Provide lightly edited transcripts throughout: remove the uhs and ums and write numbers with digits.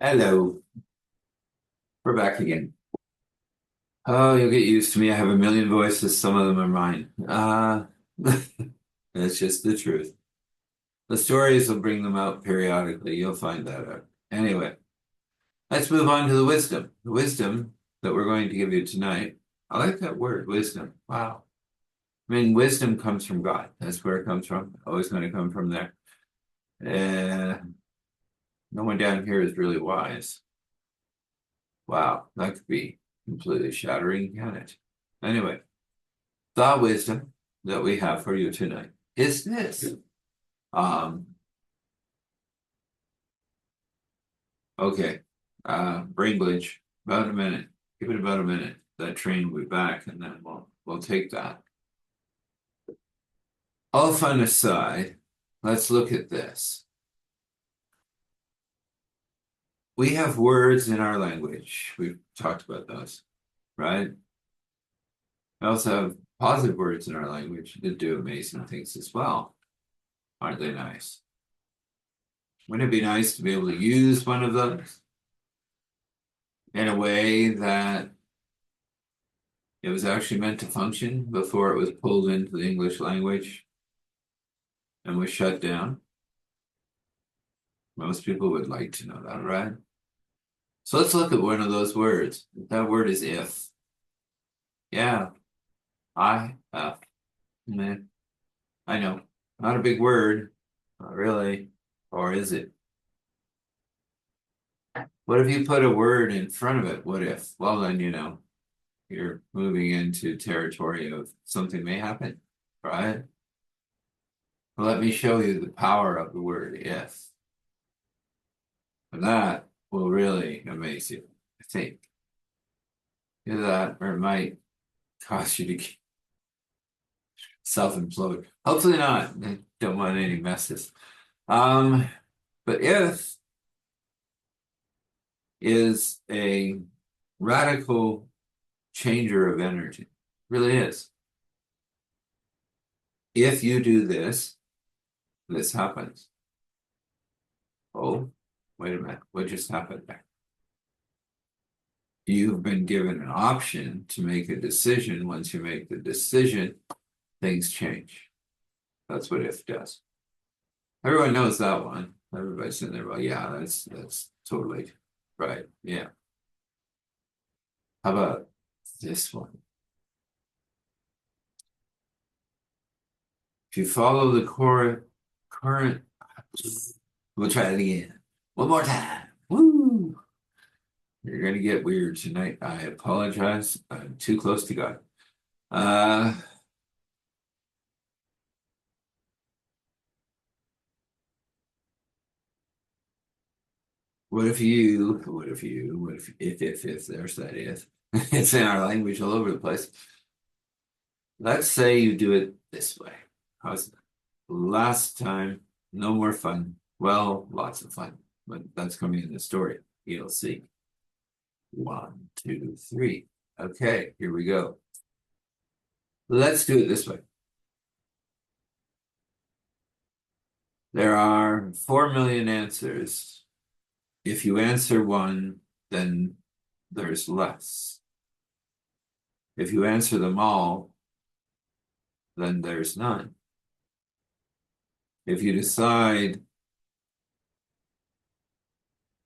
Hello, we're back again. Oh, you'll get used to me. I have a million voices. Some of them are mine. It's just the truth. The stories will bring them out periodically. You'll find that out. Anyway, let's move on to the wisdom. The wisdom that we're going to give you tonight. I like that word, wisdom. Wow. I mean, wisdom comes from God. That's where it comes from. Always going to come from there. Uh, no one down here is really wise. Wow, that could be completely shattering, can it? Anyway. The wisdom that we have for you tonight is this. Um, okay, brain glitch, about a minute. Give it about a minute. That train will be back, and then we'll take that. All fun aside, let's look at this. We have words in our language. We've talked about those, right? We also have positive words in our language that do amazing things as well. Aren't they nice? Wouldn't it be nice to be able to use one of those in a way that it was actually meant to function before it was pulled into the English language and was shut down? Most people would like to know that, right? So let's look at one of those words. That word is if. Yeah, if. Meh. I know. Not a big word. Not really. Or is it? What if you put a word in front of it? What if? Well, then, you're moving into territory of something may happen, right? Well, let me show you the power of the word if. And that will really amaze you, I think. Do that, or it might cause you to get self-implode. Hopefully not. I don't want any messes. Um, but if is a radical changer of energy. It really is. If you do this, this happens. Oh, wait a minute. What just happened there? You've been given an option to make a decision. Once you make the decision, things change. That's what if does. Everyone knows that one. Everybody's in there. Well, yeah, that's totally right. Yeah. How about this one? If you follow the current, we'll try it again. One more time. Woo! You're gonna get weird tonight. I apologize. I'm too close to God. Uh, what if, there's that if. It's in our language all over the place. Let's say you do it this way. How's that? Last time, no more fun. Well, lots of fun, but that's coming in the story. You'll see. One, two, three. Okay, here we go. Let's do it this way. There are 4 million answers. If you answer one, then there's less. If you answer them all, then there's none. If you decide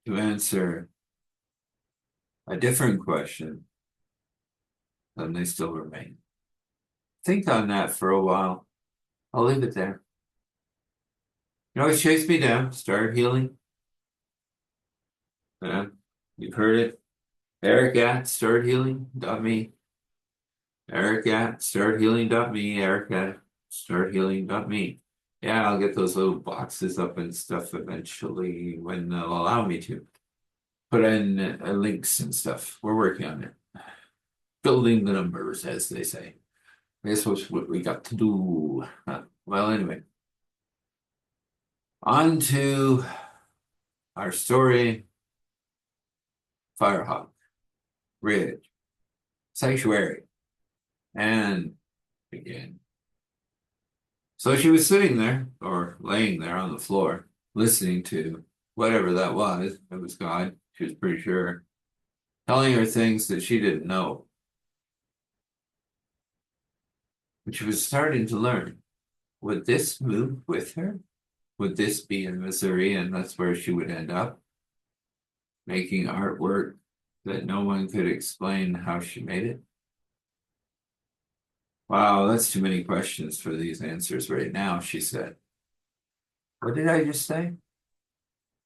to answer a different question, then they still remain. Think on that for a while. I'll leave it there. You always chase me down, start healing. Yeah, you've heard it. Eric at starthealing.me. Eric at starthealing.me. Eric at starthealing.me. Yeah, I'll get those little boxes up and stuff eventually when they'll allow me to. Put in links and stuff. We're working on it. Building the numbers, as they say. This was what we got to do. Well, anyway, on to our story. Firehawk, Ridge, Sanctuary, and again. So she was sitting there, or laying there on the floor, listening to whatever that was. It was God. She was pretty sure. Telling her things that she didn't know. But she was starting to learn. Would this move with her? Would this be in Missouri and that's where she would end up? Making artwork that no one could explain how she made it? Wow, that's too many questions for these answers right now, she said. What did I just say?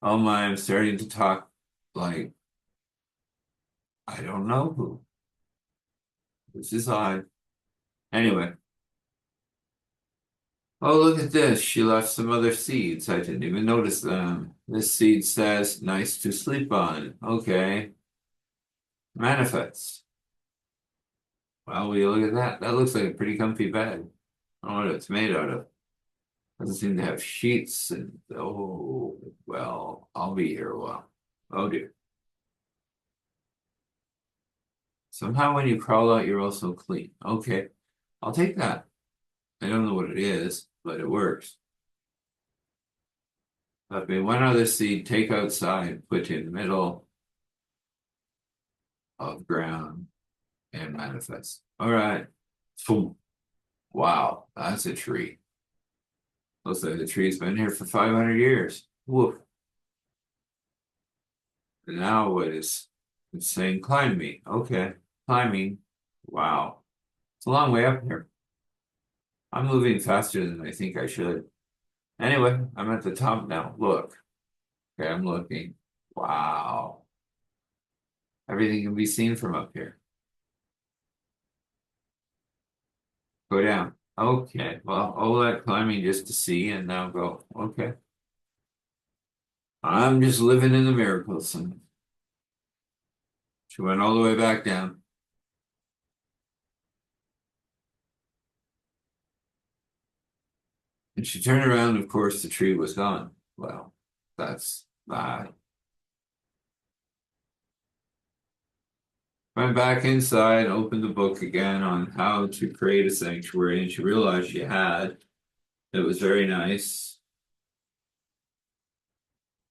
Oh my, I'm starting to talk like I don't know who. This is odd. Anyway. Oh, look at this. She left some other seeds. I didn't even notice them. This seed says, nice to sleep on. Okay. Manifest. Well, we look at that. That looks like a pretty comfy bed. I don't know what it's made out of. Doesn't seem to have sheets and oh, well, I'll be here a while. Oh dear. Somehow when you crawl out, you're also clean. Okay, I'll take that. I don't know what it is, but it works. Let me one other seed take outside, put in the middle of ground and manifest. All right. Boom. Wow, that's a tree. Looks like the tree's been here for 500 years. Woof. And now what is it's saying climb me. Okay. Climbing. Wow. It's a long way up here. I'm moving faster than I think I should. Anyway, I'm at the top now. Look. Okay, I'm looking. Wow. Everything can be seen from up here. Go down. Okay. Well, all that climbing just to see and now go. Okay. I'm just living in the miracles. And she went all the way back down. And she turned around, of course, the tree was gone. Well, that's bad. Went back inside, opened the book again on how to create a sanctuary, and she realized she had. It was very nice.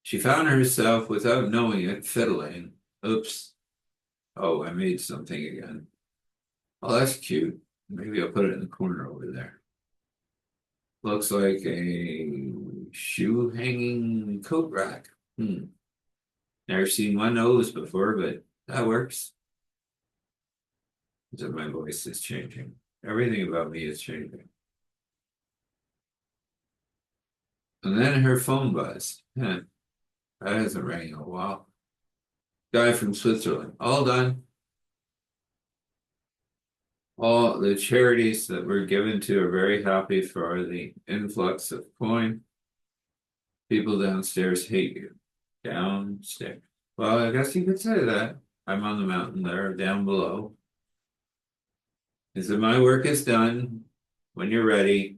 She found herself, without knowing it, fiddling. Oops. Oh, I made something again. Oh, that's cute. Maybe I'll put it in the corner over there. Looks like a shoe hanging coat rack. Never seen one of those before, but that works. So my voice is changing. Everything about me is changing. And then her phone buzzed. That hasn't rang in a while. Guy from Switzerland. All done. All the charities that were given to are very happy for the influx of coin. People downstairs hate you. Downstairs. Well, I guess you could say that. I'm on the mountain there, down below. He said, my work is done. When you're ready,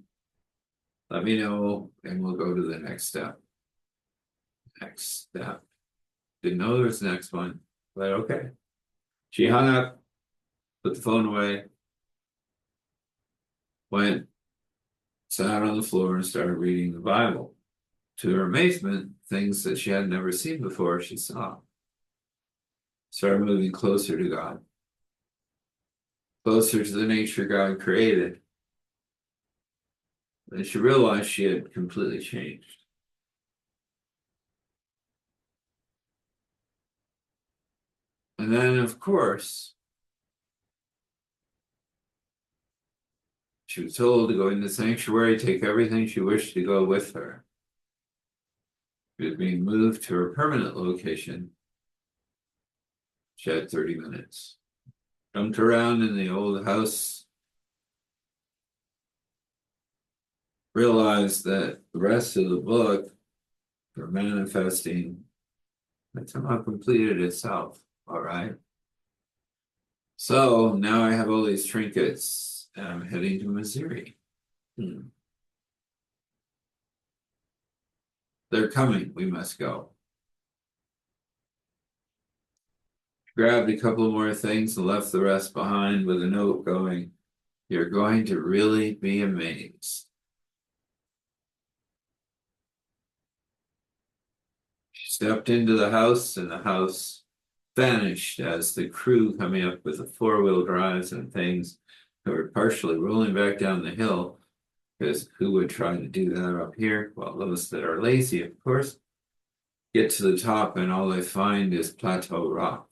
let me know and we'll go to the next step. Next step. Didn't know there was the next one, but okay. She hung up, put the phone away, went, sat on the floor and started reading the Bible. To her amazement, things that she had never seen before, she saw. Started moving closer to God, closer to the nature God created. And she realized she had completely changed. And then, of course, she was told to go in the sanctuary, take everything she wished to go with her. She was being moved to her permanent location. She had 30 minutes. Jumped around in the old house. Realized that the rest of the book for manifesting had somehow completed itself. All right. So now I have all these trinkets and I'm heading to Missouri. They're coming. We must go. Grabbed a couple more things and left the rest behind with a note going, you're going to really be amazed. She Stepped into the house and the house vanished as the crew coming up with the four-wheel drives and things that were partially rolling back down the hill. Because who would try to do that up here? Well, those that are lazy, of course, get to the top and all they find is plateau rock.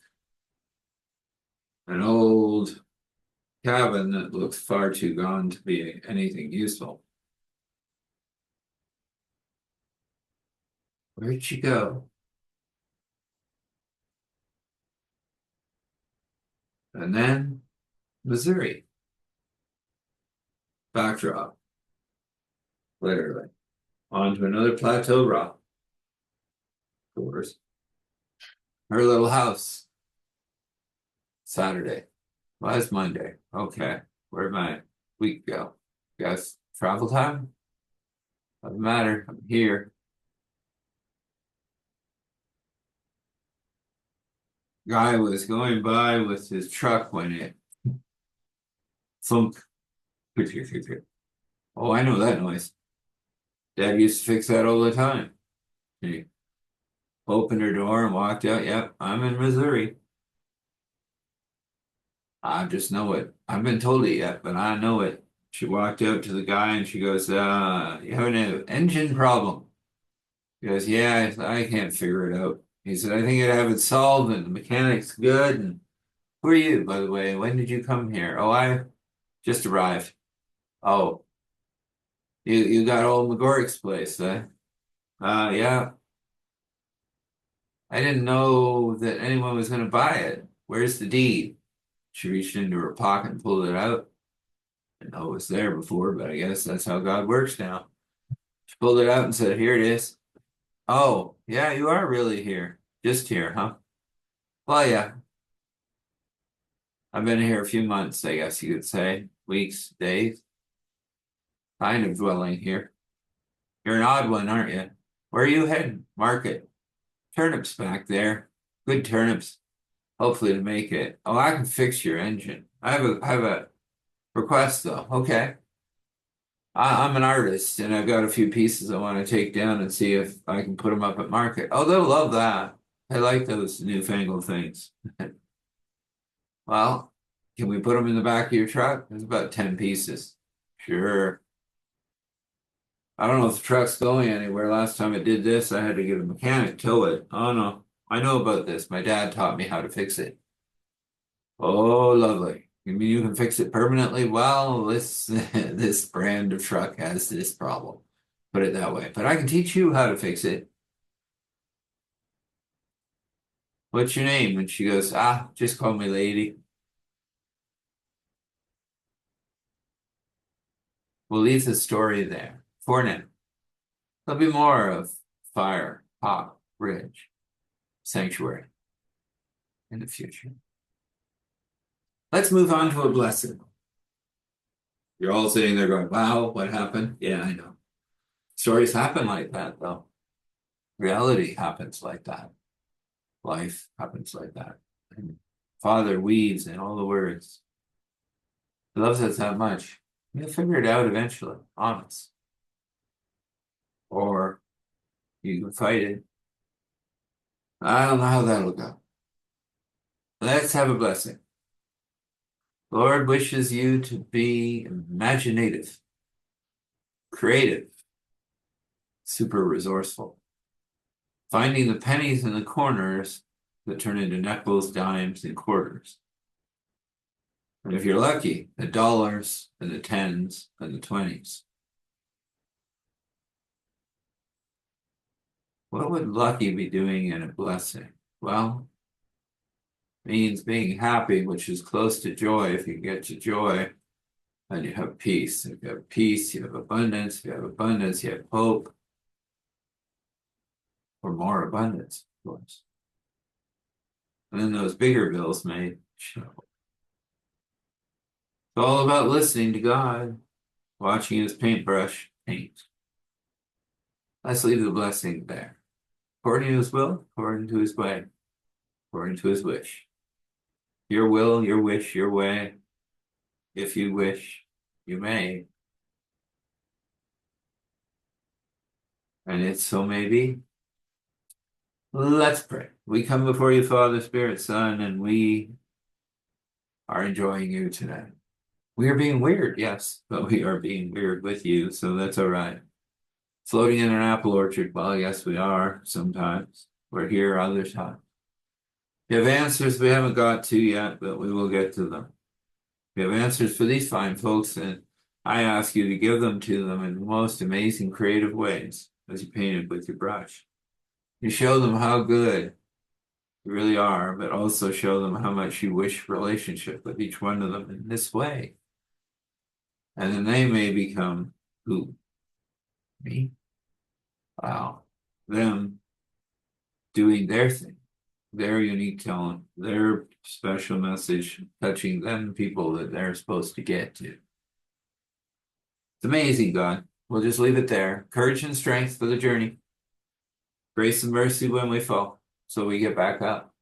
An old cabin that looks far too gone to be anything useful. Where'd she go? And then Missouri. Backdrop, literally. Onto another plateau rock. Of course. Her little house. Saturday. Well, it's Monday. Okay. Where'd my week go? Guess travel time? Doesn't matter. I'm here. Guy was going by with his truck when it thunk. Oh, I know that noise. Dad used to fix that all the time. He opened her door and walked out. Yep, I'm in Missouri. I just know it. I haven't been told it yet, but I know it. She walked out to the guy and she goes, you have an engine problem. He goes, yeah, I can't figure it out. He said, I think I'd have it solved and the mechanic's good. And who are you, by the way? When did you come here? Oh, I just arrived. Oh, you got old McGorrick's place, eh? Yeah. I didn't know that anyone was going to buy it. Where's the deed? She reached into her pocket and pulled it out. I didn't know it was there before, but I guess that's how God works now. She pulled it out and said, here it is. Oh, yeah, you are really here. Just here, huh? Well, yeah, I've been here a few months, I guess you could say. Weeks, days. Kind of dwelling here. You're an odd one, aren't you? Where are you heading? Market. Turnips back there. Good turnips. Hopefully to make it. Oh, I can fix your engine. I have a request though. Okay. I'm an artist and I've got a few pieces I want to take down and see if I can put them up at market. Oh, they'll love that. I like those newfangled things. Well, can we put them in the back of your truck? There's about 10 pieces. Sure. I don't know if the truck's going anywhere. Last time it did this, I had to get a mechanic tow it. Oh no, I know about this. My dad taught me how to fix it. Oh, lovely. You mean you can fix it permanently? Well, this this brand of truck has this problem. Put it that way. But I can teach you how to fix it. What's your name? And she goes, just call me lady. We'll leave the story there for now. There'll be more of Fire, Pop, Ridge, Sanctuary in the future. Let's move on to a blessing. You're all sitting there going, wow, what happened? Yeah, I know. Stories happen like that, though. Reality happens like that. Life happens like that. And Father weaves in all the words. He loves us that much. You'll figure it out eventually, honest. Or you can fight it. I don't know how that'll go. Let's have a blessing. Lord wishes you to be imaginative, creative, super resourceful, finding the pennies in the corners that turn into nickels, dimes, and quarters. And if you're lucky, the dollars and the tens and the 20s. What would lucky be doing in a blessing? Well, means being happy, which is close to joy. If you get to joy, then you have peace. If you have peace, you have abundance. If you have abundance, you have hope. Or more abundance, of course. And then those bigger bills may show. It's all about listening to God, watching his paintbrush paint. Let's leave the blessing there. According to his will, according to his way, according to his wish. Your will, your wish, your way. If you wish, you may. And it so may be. Let's pray. We come before you, Father, Spirit, Son, and we are enjoying you tonight. We are being weird, yes, but we are being weird with you, so that's all right. Floating in an apple orchard, well, yes, we are sometimes. We're here other times. We have answers we haven't got to yet, but we will get to them. We have answers for these fine folks, and I ask you to give them to them in the most amazing creative ways as you painted with your brush. You show them how good you really are, but also show them how much you wish relationship with each one of them in this way. And then they may become who? Me? Wow. Them doing their thing, their unique talent, their special message, touching them people that they're supposed to get to. It's amazing, God. We'll just leave it there. Courage and strength for the journey. Grace and mercy when we fall, so we get back up.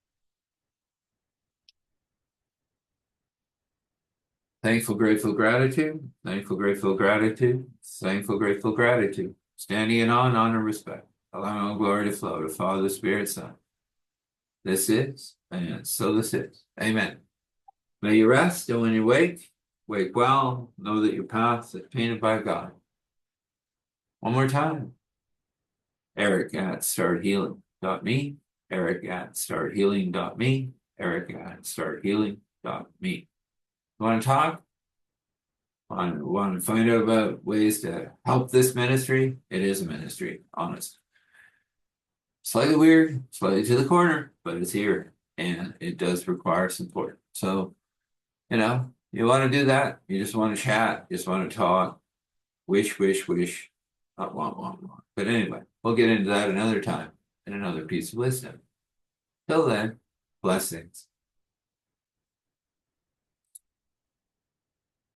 Thankful, grateful, gratitude. Thankful, grateful, gratitude. Thankful, grateful, gratitude. Standing in awe and honor and respect. Allowing all glory to flow to Father, Spirit, Son. This is, and so this is. Amen. May you rest, and when you wake well, know that your path is painted by God. One more time. Eric at starthealing.me. Eric at starthealing.me. Eric at starthealing.me. You want to talk? Want to find out about ways to help this ministry? It is a ministry, honest. Slightly weird, slightly to the corner, but it's here and it does require support. So, you want to do that. You just want to chat, just want to talk, wish, not want. But anyway, we'll get into that another time in another piece of wisdom. Till then, blessings.